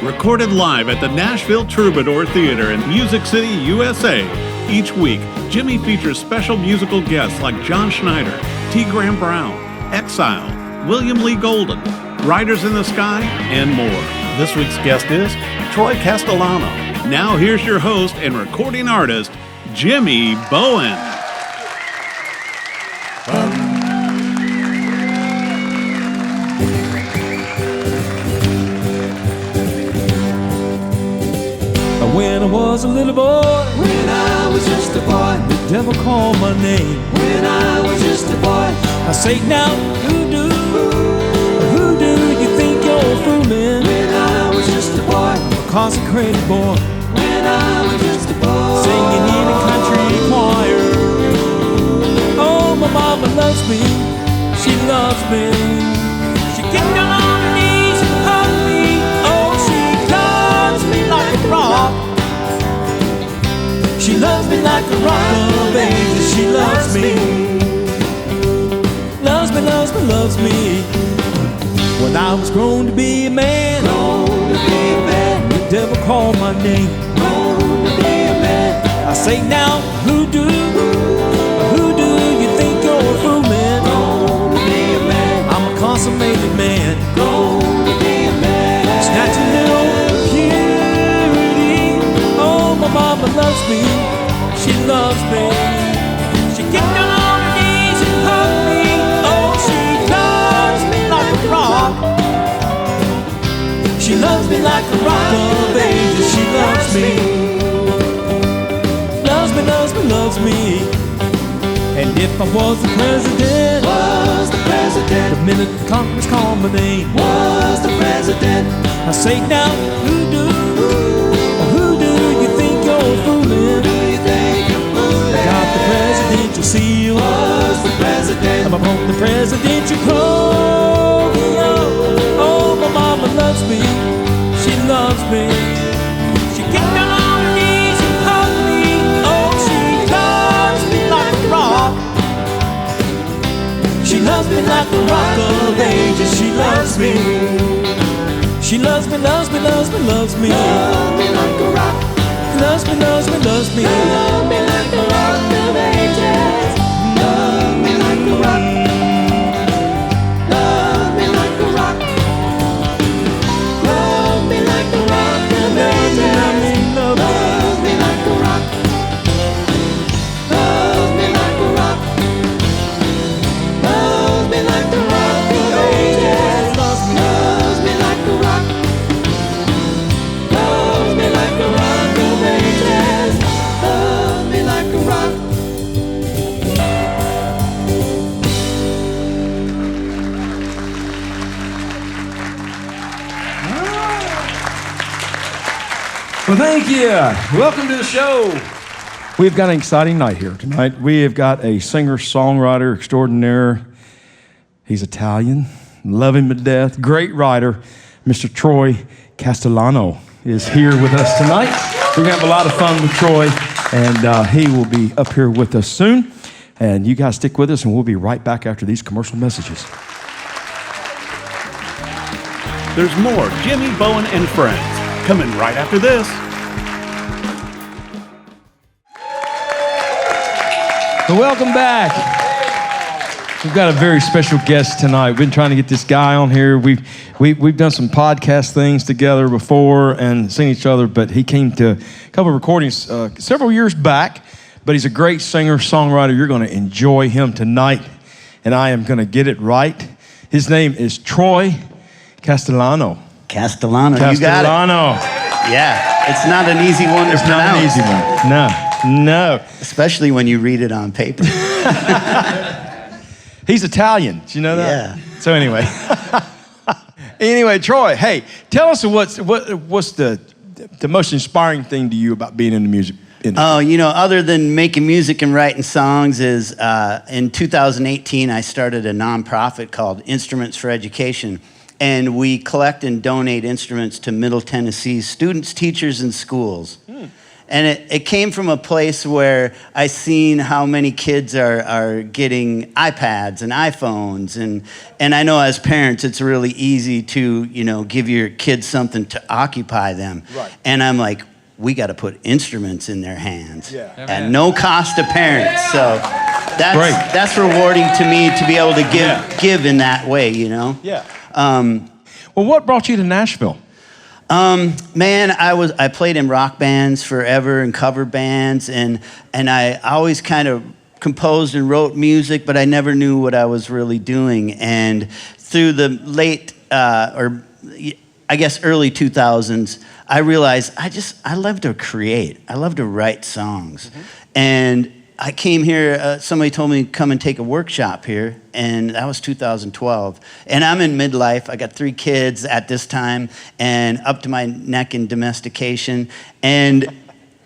recorded live at the Nashville Troubadour Theatre in Music City, USA. Each week, Jimmy features special musical guests like John Schneider, T. Graham Brown, Exile, William Lee Golden, Riders in the Sky, and more. This week's guest is Troy Castellano. Now here's your host and recording artist, Jimmy Bowen. When I was a little boy, when I was just a boy, the devil called my name. when I was just a boy, I say now, who do you think you're fooling? when I was just a boy, A consecrated boy, when I was just a boy, singing in a country choir. Oh, my mama loves me, she loves me. She gets down on her knees and hugs me. Oh, she loves me like a rock. She loves me like a rock of ages. She loves me. Loves me, loves me, loves me. When I was grown to be a man, grown to be a man, the devil called my name. grown to be a man, I say now, who do you think you're fooling? grown to be a man, I'm a consummated man, grown to be a man, snatching little purity. Oh, my mama loves me, she loves me. She gets down on her knees and hugs me. Oh, she loves me like a rock. She loves me like a rock of ages. She loves me. Loves me, loves me, loves me. And if I was the president, was the president, the minute Congress called my name, was the president, I say now, who do you think you're fooling? do you think you're fooling? Got the presidential seal, Was the president, I'm upon the presidential clothes. Oh, my mama loves me, she loves me. She gets down on her knees and hugs me. Oh, she loves me like a rock. She loves me like a rock of ages. She loves me. She loves me, loves me, loves me, loves me. love me like a rock, Loves me, loves me, loves me. love me like a rock of ages, love me like a rock, love me like a rock, love me like a rock of ages, love me like a rock, love me like a rock, love me like a rock of ages, love me like a rock, love me like a rock of ages, love me like a rock. Well, thank you. Welcome to the show. We've got an exciting night here tonight. We have got a singer-songwriter extraordinaire. He's Italian, love him to death, great writer. Mr. Troy Castellano is here with us tonight. We're gonna have a lot of fun with Troy, and he will be up here with us soon. And you guys stick with us, and we'll be right back after these commercial messages. There's more Jimmy Bowen and Friends coming right after this. So welcome back. We've got a very special guest tonight. We've been trying to get this guy on here. We've done some podcast things together before and seen each other, but he came to a couple of recordings several years back. But he's a great singer, songwriter. You're going to enjoy him tonight, and I am going to get it right. His name is Troy Castellano. Castellano, you got Castellano. it. Yeah, it's not an easy one to It's not pronounce. an easy one. No. Especially when you read it on paper. He's Italian. Do you know that? Yeah. So anyway. Anyway, Troy, hey, tell us what's the most inspiring thing to you about being in the music industry? Oh, other than making music and writing songs is in 2018, I started a nonprofit called Instruments for Education. And we collect and donate instruments to Middle Tennessee's students, teachers, and schools. And it came from a place where I seen how many kids are getting iPads and iPhones. And I know as parents, it's really easy to, give your kids something to occupy them. Right. And I'm like, we got to put instruments in their hands at Amen. no cost to parents. So that's rewarding to me to be able to give in that way, Yeah. Well, what brought you to Nashville? Man, I played in rock bands forever and cover bands, and I always kind of composed and wrote music, but I never knew what I was really doing. And through the late, or I guess early 2000s, I realized I love to create. I love to write songs. Mm-hmm. And I came here, somebody told me to come and take a workshop here, and that was 2012. And I'm in midlife. I got 3 kids at this time, and up to my neck in domestication. And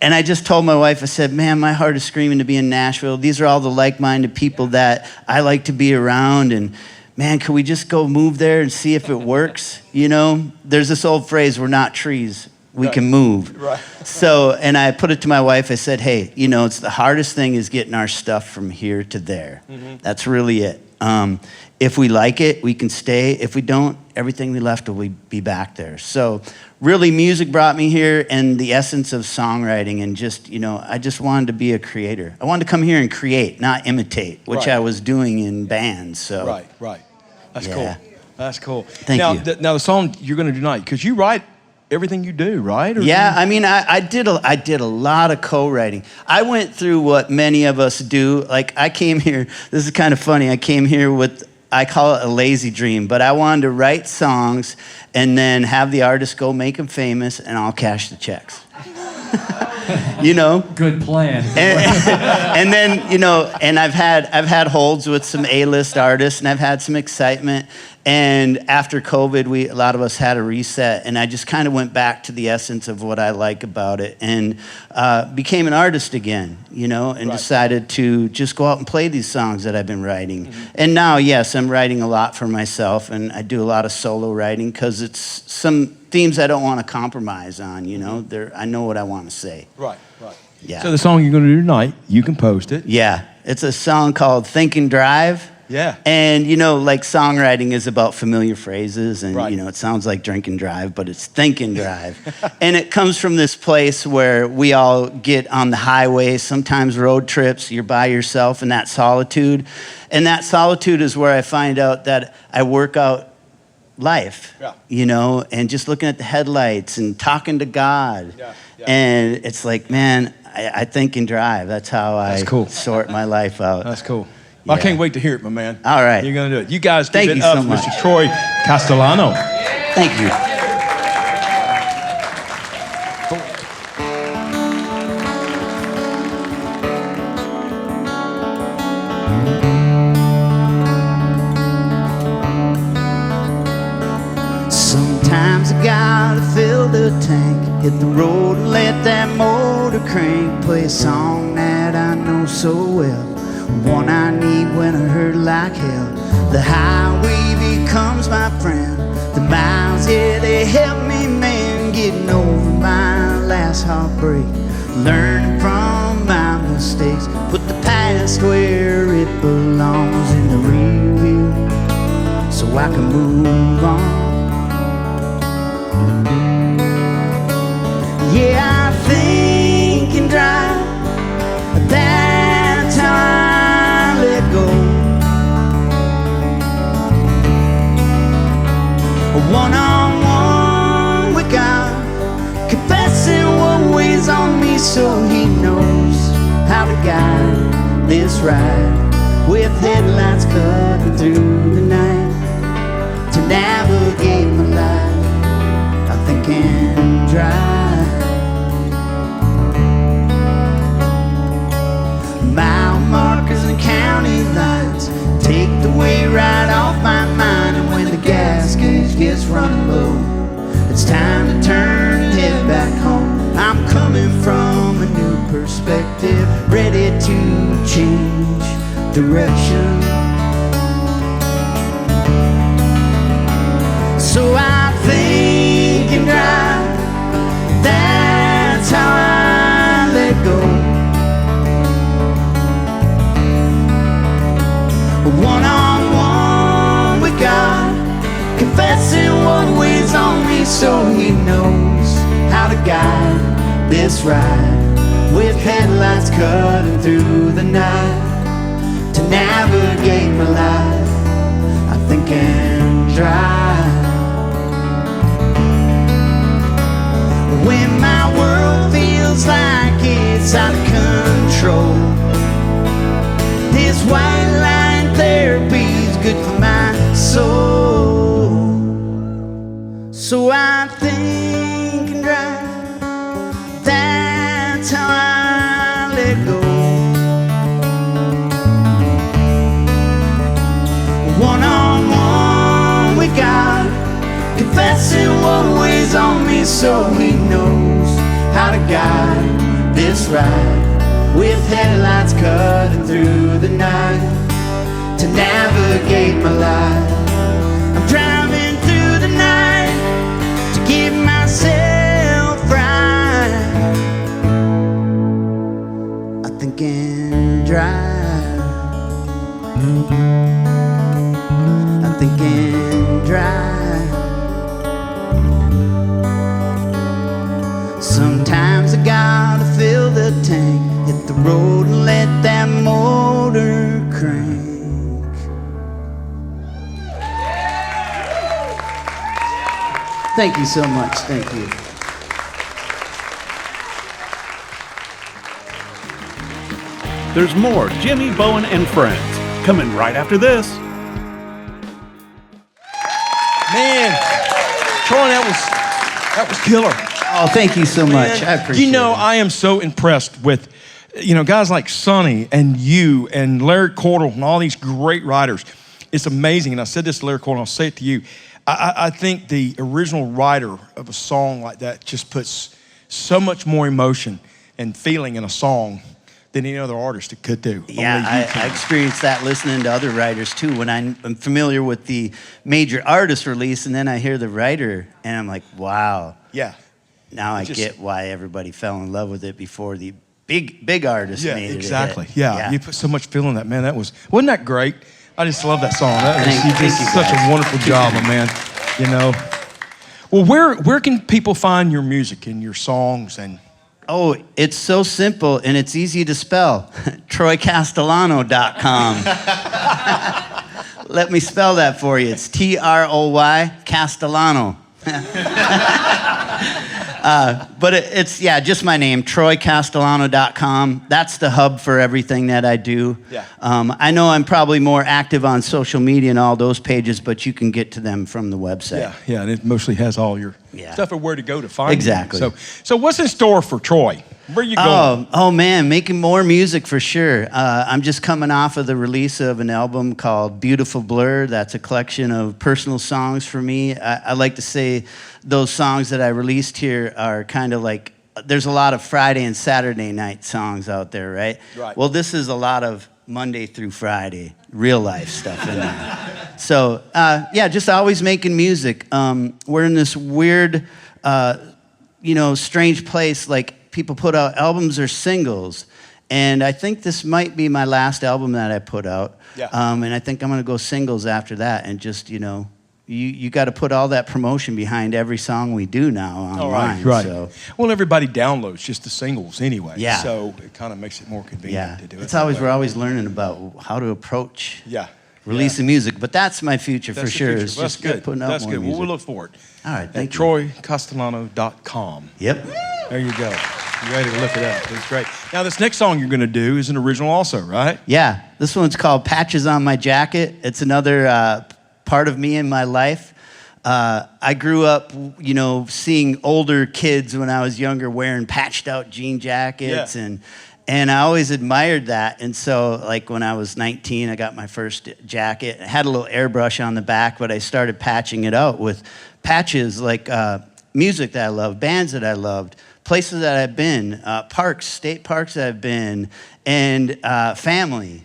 I just told my wife, I said, man, my heart is screaming to be in Nashville. These are all the like-minded people that I like to be around, and man, could we just go move there and see if it works? There's this old phrase, we're not trees. We can move. Right. So, and I put it to my wife. I said, hey, it's the hardest thing is getting our stuff from here to there. Mm-hmm. That's really it. If we like it, we can stay. If we don't, everything we left will be back there. So really music brought me here, and the essence of songwriting, and just, I just wanted to be a creator. I wanted to come here and create, not imitate, which I was doing in bands. So Right. That's cool. That's cool. Thank you. Now the song you're going to do tonight, because you write everything you do, right? Or I mean, I did a lot of co-writing. I went through what many of us do. Like, I came here, this is kind of funny, I came here with, I call it a lazy dream, but I wanted to write songs and then have the artist go make them famous, and I'll cash the checks. Good plan. And then, and I've had holds with some A-list artists, and I've had some excitement. And after COVID, a lot of us had a reset, and I just kind of went back to the essence of what I like about it, and became an artist again, and decided to just go out and play these songs that I've been writing. Mm-hmm. And now, yes, I'm writing a lot for myself, and I do a lot of solo writing because it's some themes I don't want to compromise on, I know what I want to say. Right. Yeah. So the song you're going to do tonight, you composed it. Yeah, it's a song called Think and Drive. Yeah. And, like songwriting is about familiar phrases, and, it sounds like drink and drive, but it's think and drive. And it comes from this place where we all get on the highway, sometimes road trips, you're by yourself in that solitude. And that solitude is where I find out that I work out life, and just looking at the headlights and talking to God. Yeah. And it's like, man, I think and drive. That's how I sort my life out. That's cool. I can't wait to hear it, my man. All right. You're going to do it. You guys Thank give it you up so for much. Mr. Troy Castellano. Thank you. Sometimes I gotta fill the tank, hit the road and let that motor crank, play a song that I know so well, one I need when I hurt like hell. The highway becomes my friend, the miles, they help me, man, getting over my last heartbreak, learning from my mistakes, put the past where it belongs, in the rear view, so I can move on. Yeah, I think and drive, that's how I let go. One-on-one with God, confessing what weighs on me, so He knows how to guide this ride, with headlights cutting through the night, to navigate my life. I think and drive. Mile markers and county lines take the weight right off my mind, and when the gas gauge gets running low, it's time to turn and head back home. I'm coming from a new perspective, ready to change direction. So I think and drive, that's how I what weighs on me, so he knows how to guide this ride with headlights cutting through the night. To navigate my life, I think and drive. When my world feels like it's out of control, this white line therapy's good for my soul. So I think and drive, that's how I let go. One-on-one with God, confessing what weighs on me, so he knows how to guide this ride with headlights cutting through the night. To navigate my life, I'm driving through the night to get myself right. I think and drive, I think and drive. Sometimes I gotta fill the tank, hit the road and let that motor crank. Thank you so much, thank you. There's more Jimmy Bowen and Friends coming right after this. Man, Troy, that was killer. Oh, thank you so much. I appreciate it. I am so impressed with, guys like Sonny and you and Larry Cordell and all these great writers. It's amazing. And I said this to Larry Cordell, and I'll say it to you. I think the original writer of a song like that just puts so much more emotion and feeling in a song than any other artist could do. Yeah, I experienced that listening to other writers too. When I'm familiar with the major artist release, and then I hear the writer, and I'm like, wow. Yeah. Now I get why everybody fell in love with it before the big artist made it. Exactly. Yeah, you put so much feel in that, man. Wasn't that great? I just love that song. You did such a wonderful job, my man. Well, where can people find your music and your songs and? Oh, it's so simple and it's easy to spell. TroyCastellano.com. Let me spell that for you. It's Troy Castellano. But it's just my name, TroyCastellano.com. That's the hub for everything that I do. Yeah. I know I'm probably more active on social media and all those pages, but you can get to them from the website. Yeah, and it mostly has all your stuff and where to go to find exactly. you. So what's in store for Troy? Where are you going? Oh man, making more music for sure. I'm just coming off of the release of an album called Beautiful Blur. That's a collection of personal songs for me. I like to say those songs that I released here are kind of like, there's a lot of Friday and Saturday night songs out there, right? Right. Well, this is a lot of Monday through Friday, real life stuff in there. So, just always making music. We're in this weird, strange place, like, people put out albums or singles, and I think this might be my last album that I put out. Yeah. And I think I'm gonna go singles after that, and just you got to put all that promotion behind every song we do now online. Right. So. Well, everybody downloads just the singles anyway. Yeah. So it kind of makes it more convenient to do it. We're always learning about how to approach. Yeah. Releasing music, but that's my future for That's the sure. future. It's Well, just that's good. putting out That's more good. music. Well, we'll look for it. All right, thank you. TroyCastellano.com. Yep. There you go. You ready to look it up? It's great. Now, this next song you're going to do is an original also, right? Yeah, this one's called Patches on My Jacket. It's another part of me in my life. I grew up, seeing older kids when I was younger wearing patched out jean jackets, and I always admired that. And so, like, when I was 19, I got my first jacket. It had a little airbrush on the back, but I started patching it out with patches like music that I loved, bands that I loved, places that I've been, parks, state parks that I've been, and family,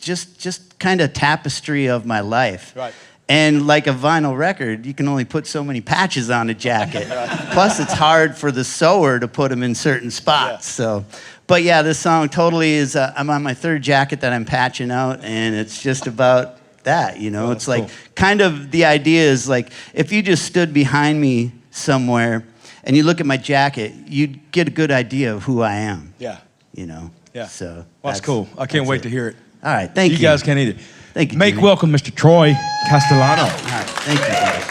just kind of tapestry of my life. Right. And like a vinyl record, you can only put so many patches on a jacket. Plus, it's hard for the sewer to put them in certain spots. So, but yeah, this song totally is, I'm on my third jacket that I'm patching out, and it's just about that, you know? Oh, it's like cool. kind of the idea is like if you just stood behind me somewhere and you look at my jacket, you'd get a good idea of who I am. Yeah. You know? Yeah. So Well, that's cool. I can't wait to hear it. All right, thank you. You guys can't either. Thank you, Make Jimmy. welcome Mr. Troy Castellano. All right, thank you, guys.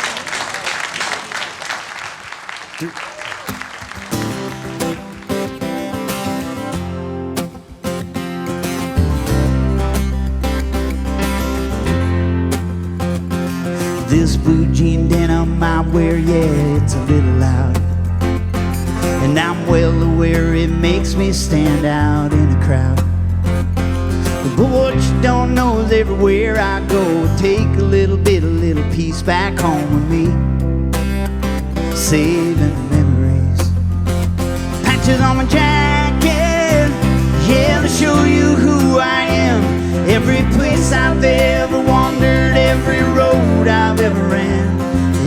This blue jean denim I wear, yeah, it's a little loud. And I'm well aware it makes me stand out in a crowd. But what you don't know is everywhere I go, take a little bit, a little piece back home with me, saving the memories. Patches on my jacket, yeah, to show you who I am. Every place I've ever wandered, every road I've ever ran.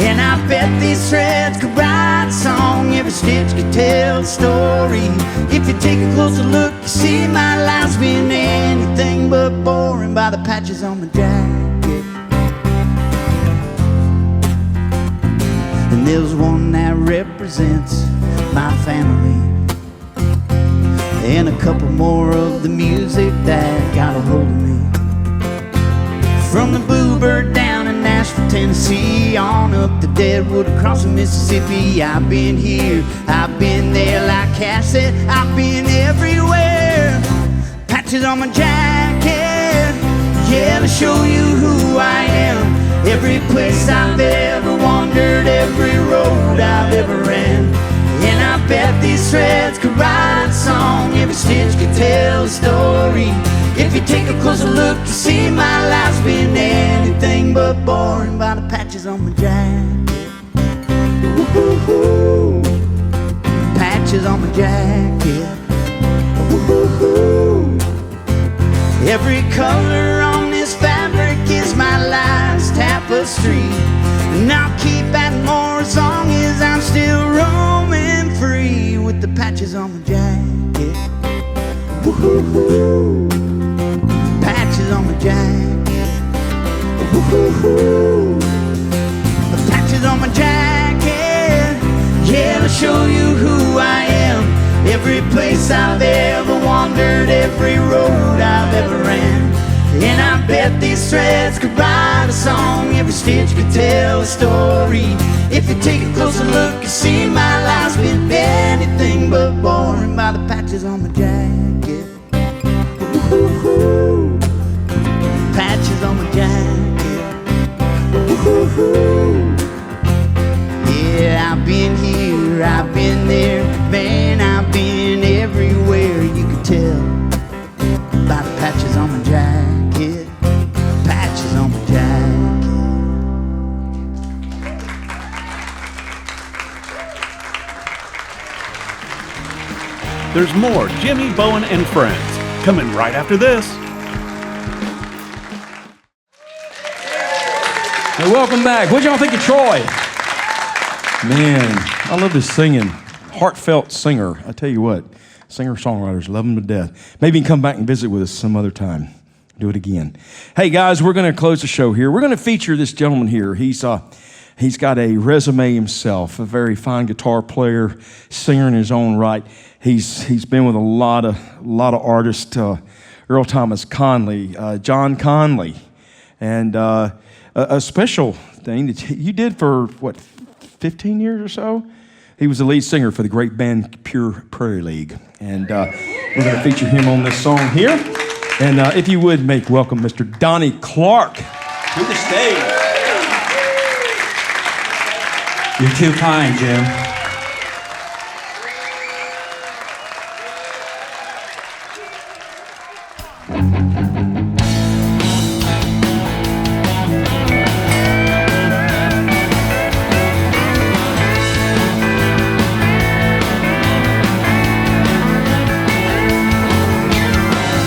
And I bet these threads could write a song, every stitch could tell a story. If you take a closer look, you see my life's been anything but boring by the patches on my jacket. And there's one that represents my family, and a couple more of the music that got a hold of me. From the Bluebird down in Nashville, Tennessee, on up to Deadwood, across the Mississippi. I've been here, I've been there, like Cash said, I've been everywhere. Patches on my jacket, yeah, to show you who I am. Every place I've ever wandered, every road I've ever ran. And I bet these threads could write a song, every stitch could tell a story. If you take a closer look, you see my life's been anything but boring by the patches on my jacket. Ooh, patches on my jacket. Ooh, every color on this fabric is my life's tapestry. And I'll keep adding more as long as I'm still roaming free with the patches on my jacket. Woo-hoo-hoo. Patches on my jacket. Woo-hoo-hoo. The patches on my jacket, yeah, to show you who I am. Every place I've ever wandered, every road I've ever ran. And I bet these threads could write a song, every stitch could tell a story. If you take a closer look, you see my life's been anything but boring by the patches on my jacket. Ooh, patches on my jacket. Ooh, yeah, I've been here, I've been there, man, I've been everywhere. You can tell by the patches on my jacket, patches on my jacket. There's more Jimmy Bowen and Friends coming right after this. Hey, welcome back. What y'all think of Troy? Man, I love his singing. Heartfelt singer. I tell you what, singer-songwriters love him to death. Maybe he can come back and visit with us some other time. Do it again. Hey, guys, we're going to close the show here. We're going to feature this gentleman here. He's got a resume himself, a very fine guitar player, singer in his own right. He's been with a lot of artists, Earl Thomas Conley, John Conley, and a special thing that you did for, 15 years or so? He was the lead singer for the great band Pure Prairie League. And we're going to feature him on this song here. And if you would, make welcome Mr. Donnie Clark to the stage. You're too kind, Jim.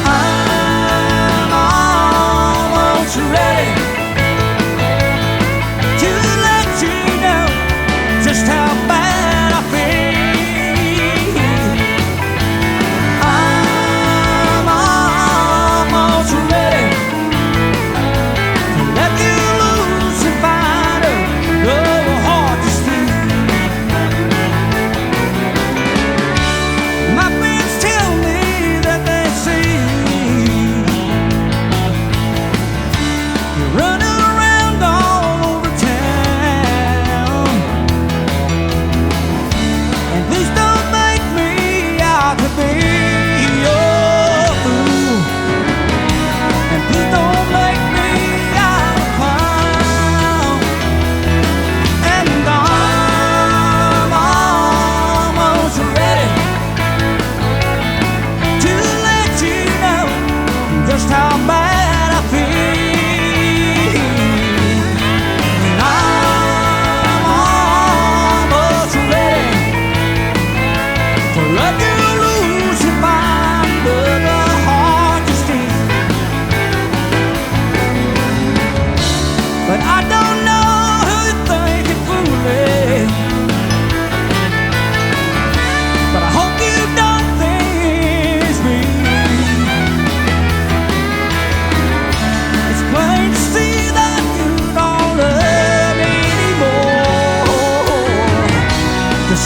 I'm almost ready to let you know just how bad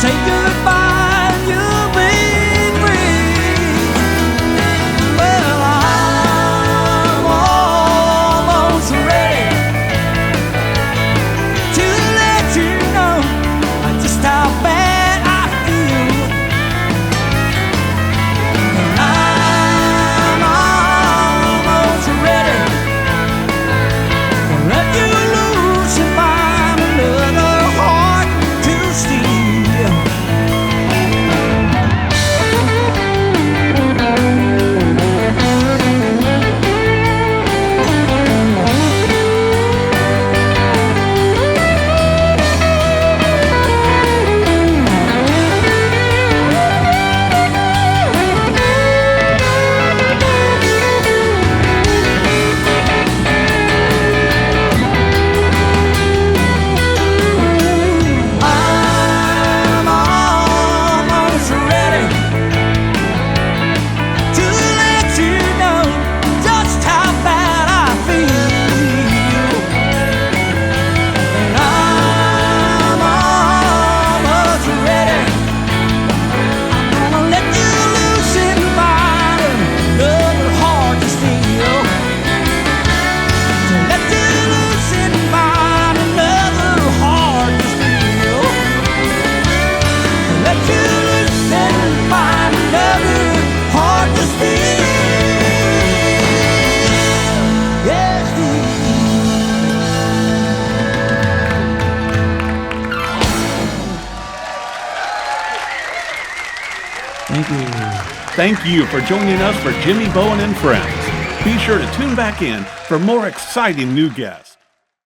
say goodbye and you'll be free. Well, I'm almost ready to let you know just how bad I feel. And I'm almost ready to let you loose and find another heart to steal. I'm almost ready to let you know just how bad I feel. And I'm almost ready. I'm gonna let you loose and find another heart to steal. To let you loose and find another heart to steal. Let you loose and find another heart to steal. Yes, Thank you. Thank you for joining us for Jimmy Bowen and Friends. Be sure to tune back in for more exciting new guests.